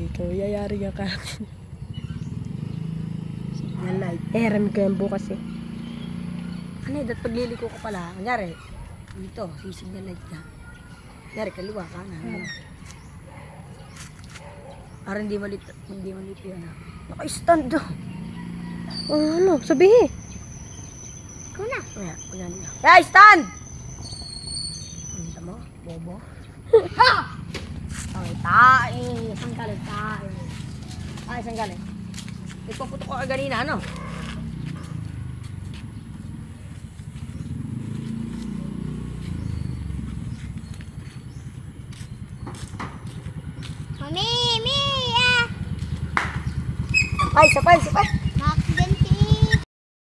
Ikaw, yayari ka ka. Signal light. Rami ko yan bukas eh. Ano eh, pagliliko ko pala. Kunyari, dito, signal light ka. Kunyari, kaliwa ka na. Para hindi malit yun. Naka-stand do. Ano? Sabihin. Ikaw na. Kunyari. Hey, stand! Punta mo, bobo. Ha! Okay, tae. Saan galing? Tae. Ay, saan galing? Nagpaputok ko ka ganina, ano? Ay, sapay.